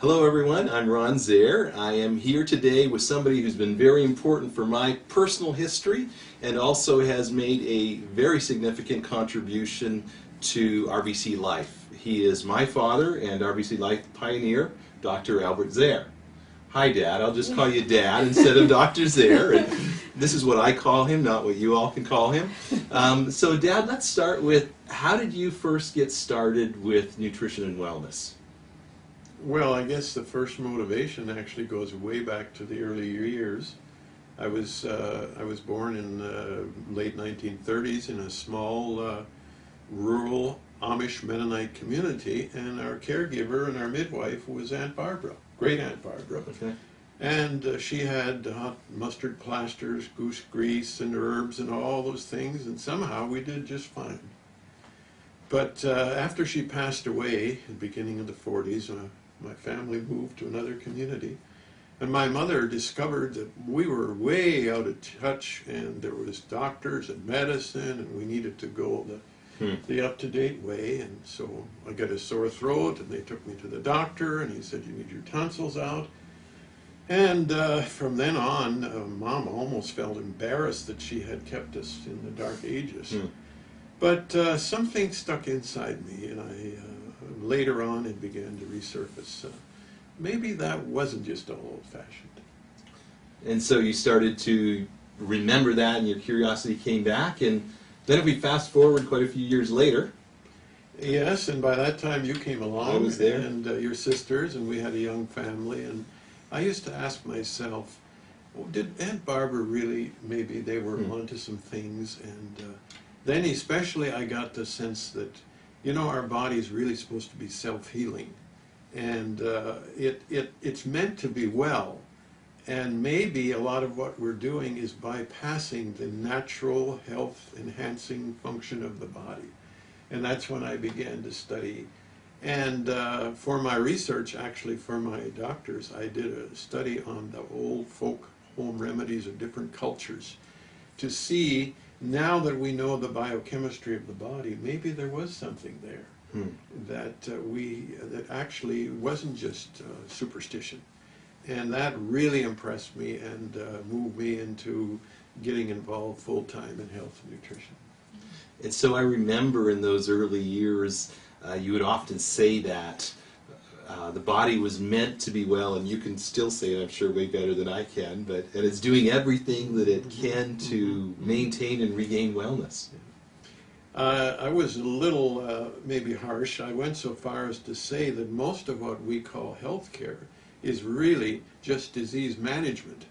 Hello everyone, I'm Ron Zehr. I am here today with somebody who's been very important for my personal history and also has made a very significant contribution to RBC Life. He is my father and RBC Life pioneer, Dr. Albert Zehr. Hi Dad, I'll just call you Dad instead of Dr. Zehr. And this is what I call him, not what you all can call him. So Dad, let's start with, how did you first get started with nutrition and wellness? Well, I guess the first motivation actually goes way back to the early years. I was born in the late 1930s in a small rural Amish Mennonite community, and our caregiver and our midwife was Aunt Barbara, great Aunt Barbara. Okay. And she had hot mustard plasters, goose grease, and herbs and all those things, and somehow we did just fine. But after she passed away, at the beginning of the 40s, my family moved to another community, and my mother discovered that we were way out of touch, and there was doctors and medicine, and we needed to go the up-to-date way. And so I got a sore throat, and they took me to the doctor, and he said, "You need your tonsils out." And from then on, Mom almost felt embarrassed that she had kept us in the dark ages. But something stuck inside me, and later on it began to resurface. Maybe that wasn't just all old-fashioned. And so you started to remember that, and your curiosity came back, and then if we fast forward quite a few years later. Yes, and by that time you came along. I was there. And your sisters, and we had a young family, and I used to ask myself, well, did Aunt Barbara really, maybe they were onto some things? And then especially I got the sense that, you know, our body's really supposed to be self-healing, and it's meant to be well, and maybe a lot of what we're doing is bypassing the natural health-enhancing function of the body. And that's when I began to study. And for my research, actually for my doctors, I did a study on the old folk home remedies of different cultures to see, now that we know the biochemistry of the body, maybe there was something there that actually wasn't just superstition. And that really impressed me and moved me into getting involved full-time in health and nutrition. And so I remember in those early years, you would often say that the body was meant to be well, and you can still say it, I'm sure, way better than I can, and it's doing everything that it can to maintain and regain wellness. I was a little maybe harsh. I went so far as to say that most of what we call health care is really just disease management.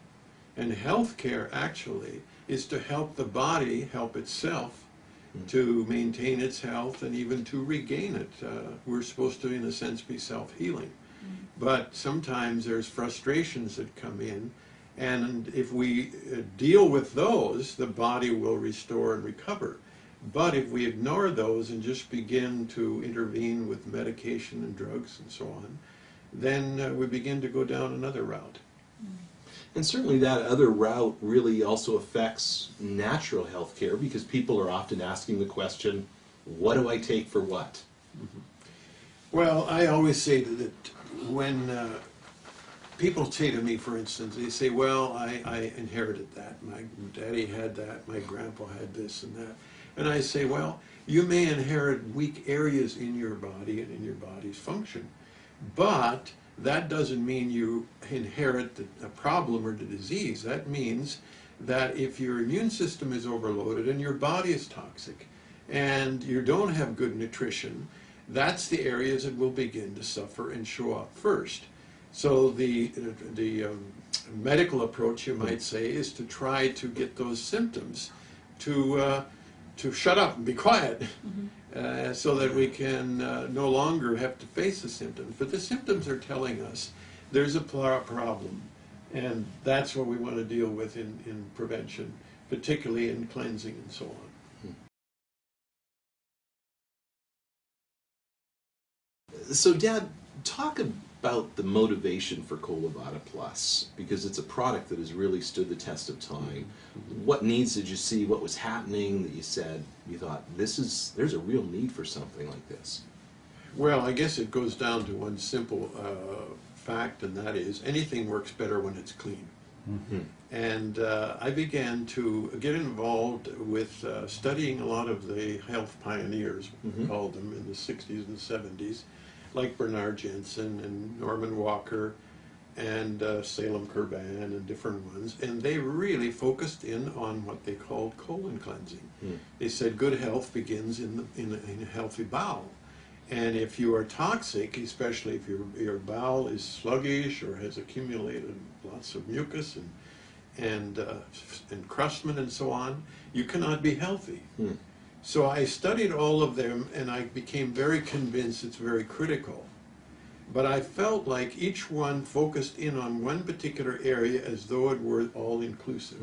And health care actually is to help the body help itself to maintain its health and even to regain it. We're supposed to, in a sense, be self-healing. But sometimes there's frustrations that come in, and if we deal with those, the body will restore and recover. But if we ignore those and just begin to intervene with medication and drugs and so on, then we begin to go down another route. And certainly that other route really also affects natural health care, because people are often asking the question, what do I take for what? Well, I always say that when people say to me, for instance, they say, well, I inherited that. My daddy had that, my grandpa had this and that. And I say, well, you may inherit weak areas in your body and in your body's function, but that doesn't mean you inherit a problem or the disease. That means that if your immune system is overloaded and your body is toxic and you don't have good nutrition, that's the areas that will begin to suffer and show up first. So the medical approach, you might say, is to try to get those symptoms to shut up and be quiet, so that we can no longer have to face the symptoms. But the symptoms are telling us there's a problem, and that's what we want to deal with in prevention, particularly in cleansing and so on. So Dad, talk about the motivation for Colo Vada Plus, because it's a product that has really stood the test of time. What needs did you see? What was happening that you said, you thought, there's a real need for something like this? Well, I guess it goes down to one simple fact, and that is anything works better when it's clean. Mm-hmm. And I began to get involved with studying a lot of the health pioneers, we called them, in the 60s and 70s, like Bernard Jensen and Norman Walker and Salem Kurban and different ones. And they really focused in on what they called colon cleansing. They said good health begins in a healthy bowel. And if you are toxic, especially if your bowel is sluggish or has accumulated lots of mucus and encrustment and so on, you cannot be healthy. So I studied all of them, and I became very convinced it's very critical. But I felt like each one focused in on one particular area as though it were all-inclusive.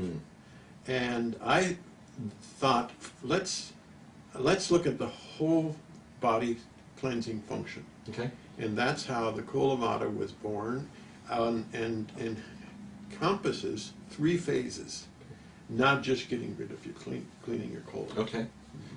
And I thought, let's look at the whole body cleansing function. Okay. And that's how the Vada was born, and encompasses 3 phases, not just getting rid of your cleaning your colon. Okay.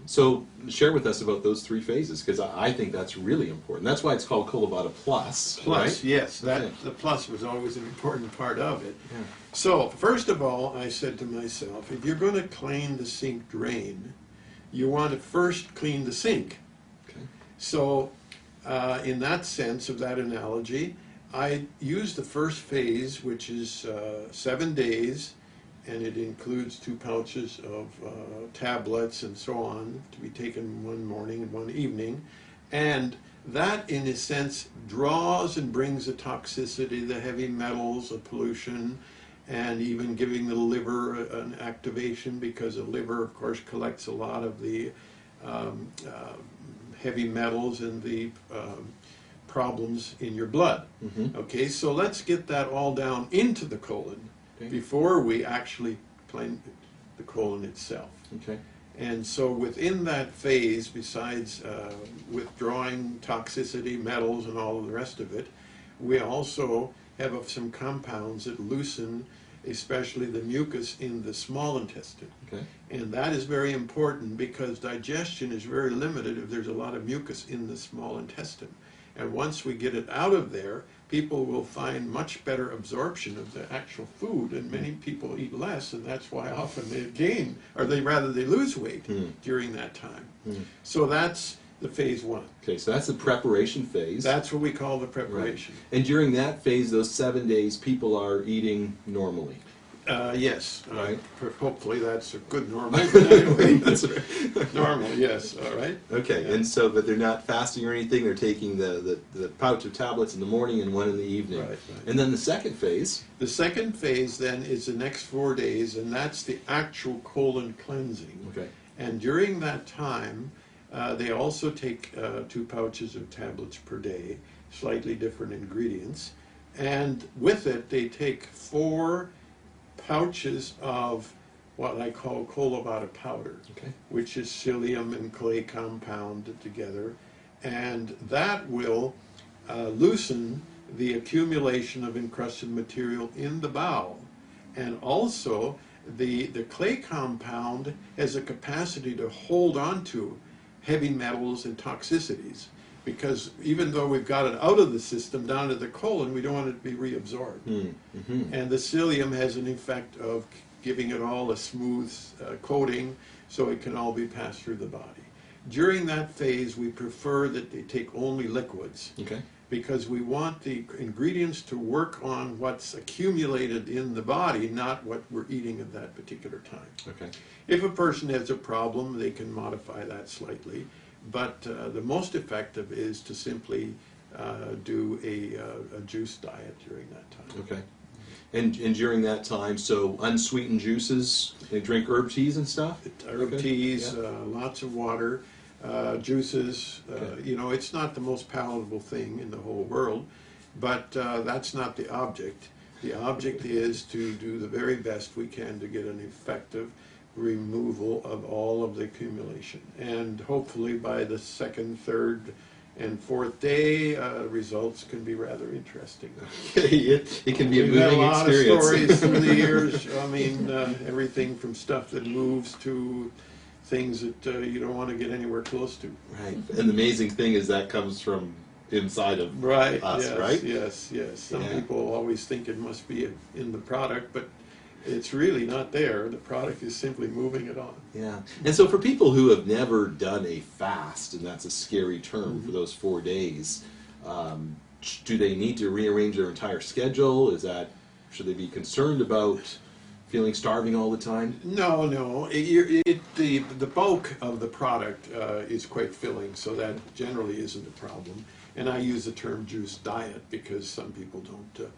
So share with us about those 3 phases, because I think that's really important. That's why it's called Vada Plus. Plus, right? yes, Okay. the plus was always an important part of it. Yeah. So first of all, I said to myself, if you're going to clean the sink drain, you want to first clean the sink. Okay. So in that sense of that analogy, I used the first phase, which is 7 days, and it includes 2 pouches of tablets and so on to be taken one morning and one evening. And that, in a sense, draws and brings the toxicity, the heavy metals, the pollution, and even giving the liver an activation, because the liver, of course, collects a lot of the heavy metals and the problems in your blood. Okay, so let's get that all down into the colon before we actually clean the colon itself. Okay. And so within that phase, besides withdrawing toxicity, metals, and all of the rest of it, we also have some compounds that loosen especially the mucus in the small intestine. Okay. And that is very important, because digestion is very limited if there's a lot of mucus in the small intestine. And once we get it out of there, people will find much better absorption of the actual food, and many people eat less, and that's why often they gain, or they lose weight during that time. So that's the phase 1. Okay, so that's the preparation phase. That's what we call the preparation. Right. And during that phase, those 7 days, people are eating normally. Yes. Right. Hopefully that's a good normal. But anyway, That's right. normal, yes. All right. Okay, Yeah. and so, but they're not fasting or anything. They're taking the pouch of tablets in the morning and one in the evening. Right, right. And then the second phase. The second phase then is the next 4 days, and that's the actual colon cleansing. Okay. And during that time, they also take 2 pouches of tablets per day, slightly different ingredients. And with it, they take 4 pouches of what I call Vada powder, which is psyllium and clay compounded together. And that will loosen the accumulation of encrusted material in the bowel. And also, the clay compound has a capacity to hold on to heavy metals and toxicities, because even though we've got it out of the system down to the colon, we don't want it to be reabsorbed. And the psyllium has an effect of giving it all a smooth coating, so it can all be passed through the body. During that phase, we prefer that they take only liquids, because we want the ingredients to work on what's accumulated in the body, not what we're eating at that particular time. If a person has a problem, they can modify that slightly, but the most effective is to simply do a juice diet during that time. Okay. And during that time, so unsweetened juices, they drink herb teas and stuff? Herb teas, lots of water, juices. You know, it's not the most palatable thing in the whole world, but that's not the object. The object is to do the very best we can to get an effective removal of all of the accumulation. And hopefully by the 2nd, 3rd, and 4th day, results can be rather interesting. It can be a We've had a moving lot experience. of stories through the years. I mean, everything from stuff that moves to things that you don't want to get anywhere close to. Right. And the amazing thing is that comes from inside of Right, us, yes, right? yes, yes. Some Yeah. people always think it must be in the product, but it's really not there. The product is simply moving it on. Yeah. And so for people who have never done a fast, and that's a scary term for those 4 days, do they need to rearrange their entire schedule? Should they be concerned about feeling starving all the time? No, no. The bulk of the product is quite filling, so that generally isn't a problem. And I use the term juice diet because some people don't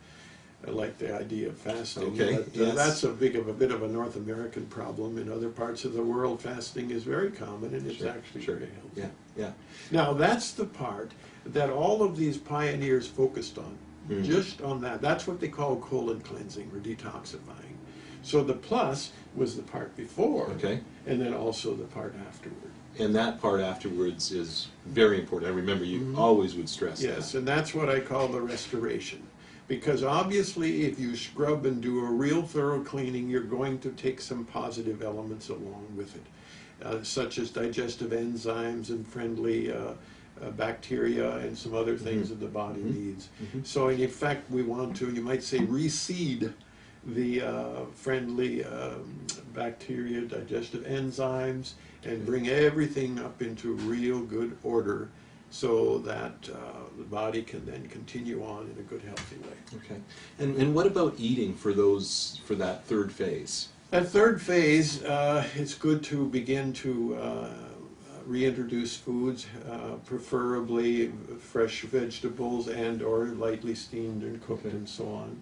like the idea of fasting. Okay, But, yes. that's a bit of a North American problem. In other parts of the world, fasting is very common, and it's actually very healthy. Yeah, yeah. Now, that's the part that all of these pioneers focused on, just on that. That's what they call colon cleansing or detoxifying. So the plus was the part before, Okay. and then also the part afterward. And that part afterwards is very important. I remember you always would stress Yes, that. and that's what I call the restoration. Because obviously, if you scrub and do a real thorough cleaning, you're going to take some positive elements along with it, such as digestive enzymes and friendly bacteria and some other things that the body needs. So in effect, we want to, you might say, reseed the friendly bacteria, digestive enzymes, and bring everything up into real good order so that the body can then continue on in a good, healthy way. Okay. And what about eating for that third phase? That third phase, it's good to begin to reintroduce foods, preferably fresh vegetables and or lightly steamed and cooked and so on.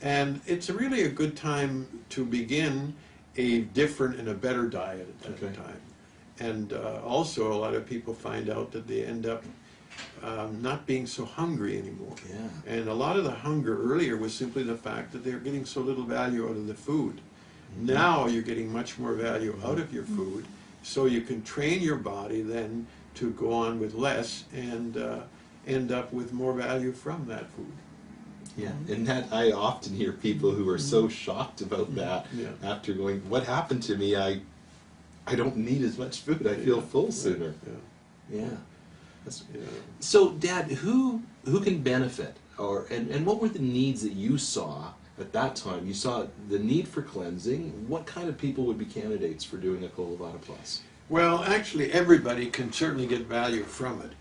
And it's really a good time to begin a different and a better diet at that time. And also a lot of people find out that they end up not being so hungry anymore. Yeah. And a lot of the hunger earlier was simply the fact that they're getting so little value out of the food. Now you're getting much more value out of your food, so you can train your body then to go on with less and end up with more value from that food. Yeah, and that I often hear people who are so shocked about that after going, what happened to me? I don't need as much food. I feel full sooner. Yeah. So, Dad, who can benefit, and what were the needs that you saw at that time? You saw the need for cleansing. What kind of people would be candidates for doing a Colo Vada Plus? Well, actually, everybody can certainly get value from it.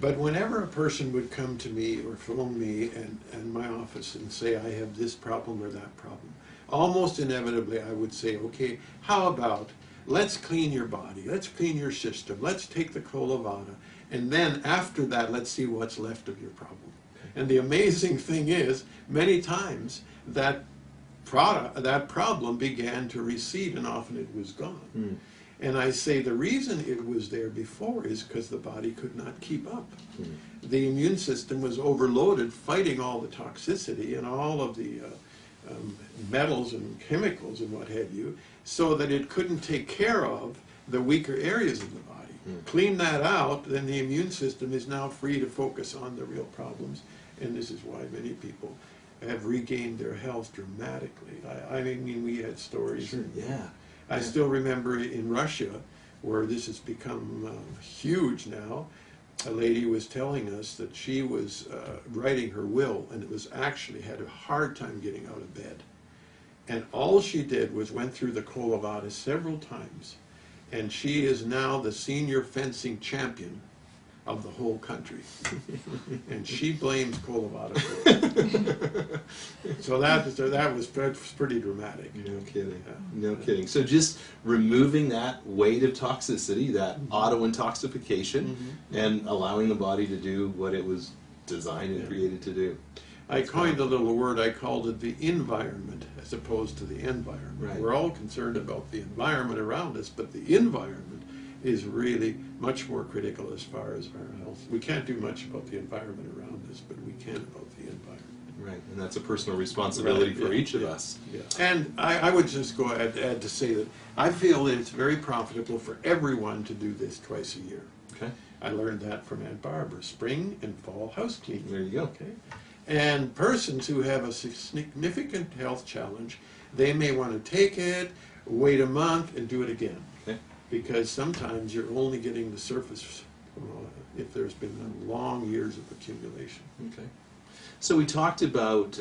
But whenever a person would come to me or phone me and my office and say, I have this problem or that problem, almost inevitably I would say, okay, how about let's clean your body, let's clean your system, let's take the Colo Vada, and then after that, let's see what's left of your problem. And the amazing thing is, many times that problem began to recede and often it was gone. And I say the reason it was there before is because the body could not keep up. The immune system was overloaded fighting all the toxicity and all of the metals and chemicals and what have you, so that it couldn't take care of the weaker areas of the body. Clean that out, then the immune system is now free to focus on the real problems, and this is why many people have regained their health dramatically. I mean, we had stories. I still remember in Russia, where this has become huge now, a lady was telling us that she was writing her will, and it was actually had a hard time getting out of bed. And all she did was went through the Colo Vada several times, and she is now the senior fencing champion of the whole country. And she blames Colo Vada for it. So that was pretty dramatic. No kidding. No kidding. So just removing that weight of toxicity, that auto-intoxication, and allowing the body to do what it was designed and created to do. I coined a little word, I called it the environment as opposed to the environment. Right. We're all concerned about the environment around us, but the environment is really much more critical as far as our health. We can't do much about the environment around us, but we can about the environment. Right, and that's a personal responsibility for each of us. And I would just go add to say that I feel that it's very profitable for everyone to do this twice a year. Okay. I learned that from Aunt Barbara, spring and fall house cleaning. There you go. Okay. And persons who have a significant health challenge, they may want to take it, wait a month, and do it again. Okay. Because sometimes you're only getting the surface if there's been long years of accumulation. Okay. So we talked about,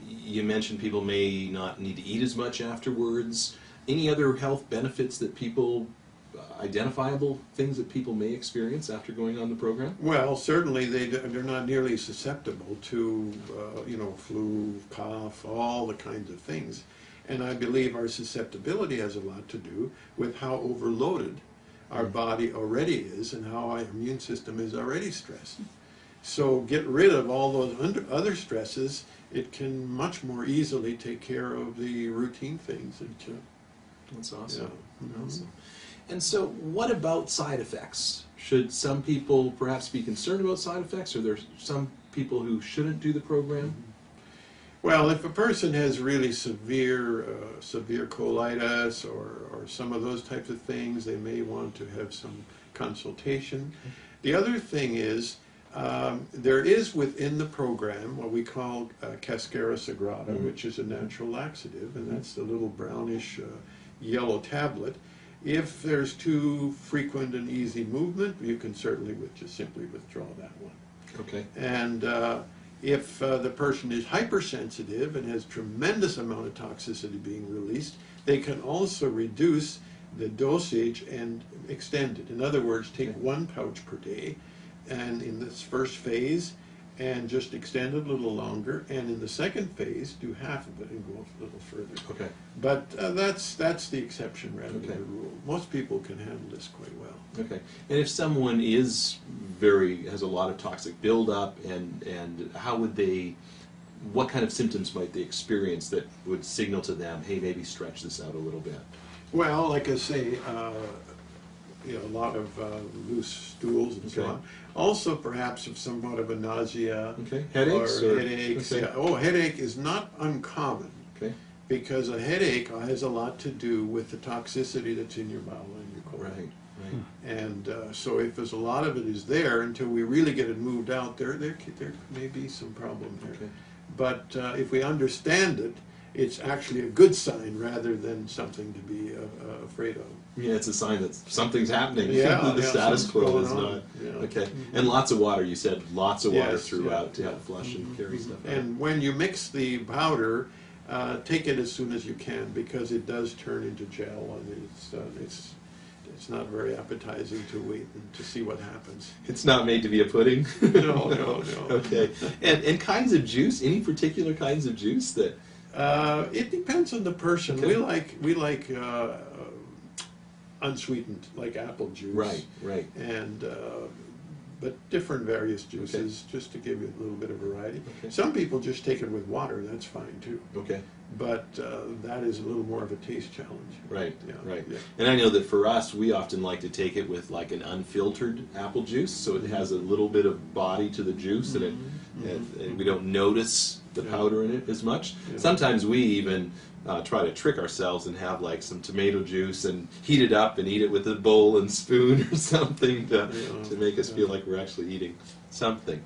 you mentioned people may not need to eat as much afterwards. Any other health benefits that people, identifiable things that people may experience after going on the program? Well, certainly they're not nearly susceptible to, flu, cough, all the kinds of things. And I believe our susceptibility has a lot to do with how overloaded our body already is and how our immune system is already stressed. So get rid of all those other stresses, it can much more easily take care of the routine things. That's awesome. Yeah. Awesome. And so what about side effects? Should some people perhaps be concerned about side effects? Are there some people who shouldn't do the program? Well, if a person has really severe colitis or some of those types of things, they may want to have some consultation. The other thing is, there is within the program what we call Cascara Sagrada, which is a natural laxative, and that's the little brownish yellow tablet. If there's too frequent and easy movement, you can certainly just simply withdraw that one. Okay. And if the person is hypersensitive and has tremendous amount of toxicity being released, they can also reduce the dosage and extend it. In other words, take 1 pouch per day, and in this first phase, and just extend it a little longer, and in the second phase, do half of it and go a little further. Okay. But that's the exception rather than Okay. the rule. Most people can handle this quite well. Okay. And if someone has a lot of toxic buildup, and how would they, what kind of symptoms might they experience that would signal to them, hey, maybe stretch this out a little bit? Well, like I say, a lot of loose stools and so Okay. on. Also, perhaps of somewhat of a nausea. Okay. Headaches? Or headaches. Okay. Yeah. Oh, headache is not uncommon, Okay. because a headache has a lot to do with the toxicity that's in your bowel and your colon. Right. Right. And so if there's a lot of it is there, until we really get it moved out, there may be some problem there. Okay. But if we understand it, it's actually a good sign rather than something to be afraid of. Yeah, it's a sign that something's happening. Yeah, The status something's quo going is on. not. Yeah. Okay. And lots of water. You said lots of water Yes, throughout to yeah. help flush and carry stuff out. And when you mix the powder, take it as soon as you can, because it does turn into gel, and it's not very appetizing to wait and to see what happens. It's not made to be a pudding. No. Okay. And kinds of juice. Any particular kinds of juice that? It depends on the person. Okay. We like unsweetened, like apple juice. Right. And but different various juices, just to give you a little bit of variety. Okay. Some people just take it with water. That's fine too. Okay. But that is a little more of a taste challenge. Right. Yeah. Right. Yeah. And I know that for us, we often like to take it with like an unfiltered apple juice, so it has a little bit of body to the juice, and we don't notice the powder in it as much. Yeah. Sometimes we even try to trick ourselves and have like some tomato juice and heat it up and eat it with a bowl and spoon or something to make us feel like we're actually eating something.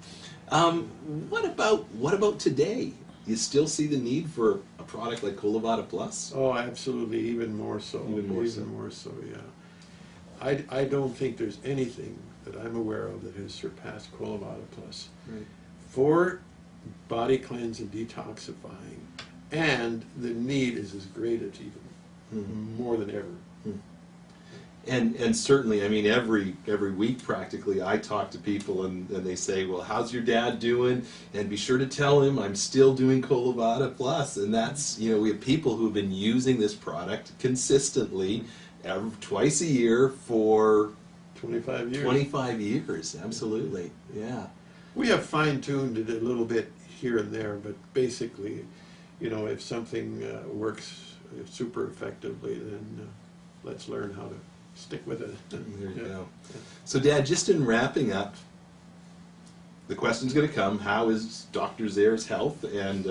What about today? You still see the need for a product like Vada Plus? Oh, absolutely, even more so. Even more so, yeah. I don't think there's anything that I'm aware of that has surpassed Vada Plus. Right. For body cleanse and detoxifying, and the need is as great as even more than ever. And certainly, I mean, every week practically, I talk to people and they say, well, how's your dad doing? And be sure to tell him I'm still doing Vada Plus. And that's, we have people who have been using this product consistently twice a year for 25 years. 25 years, absolutely, yeah. We have fine-tuned it a little bit here and there, but basically, if something works super effectively, then let's learn how to stick with it. There you go. So, Dad, just in wrapping up, the question's going to come, how is Dr. Zehr's health? And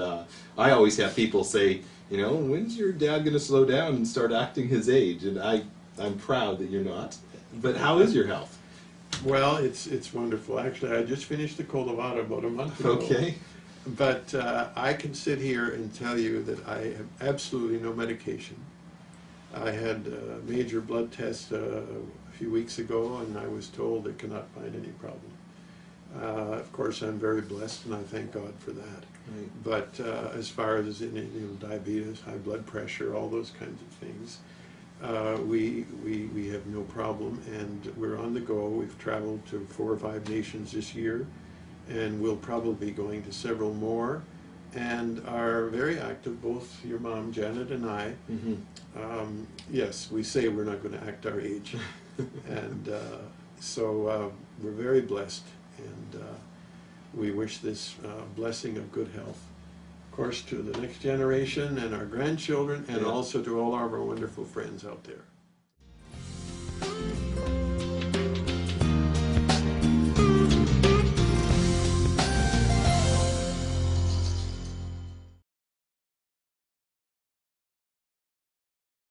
I always have people say, when's your dad going to slow down and start acting his age? And I'm proud that you're not. But how is your health? Well, it's wonderful. Actually, I just finished the Vada about a month ago. Okay. But I can sit here and tell you that I have absolutely no medication. I had a major blood test a few weeks ago, and I was told they cannot find any problem. Of course, I'm very blessed, and I thank God for that. Right. But as far as diabetes, high blood pressure, all those kinds of things, we have no problem, and we're on the go. We've traveled to 4 or 5 nations this year, and we'll probably be going to several more, and are very active, both your mom, Janet, and I. Mm-hmm. Yes, we say we're not going to act our age, and so we're very blessed, and we wish this blessing of good health, of course, to the next generation and our grandchildren, and Yeah. also to all of our wonderful friends out there.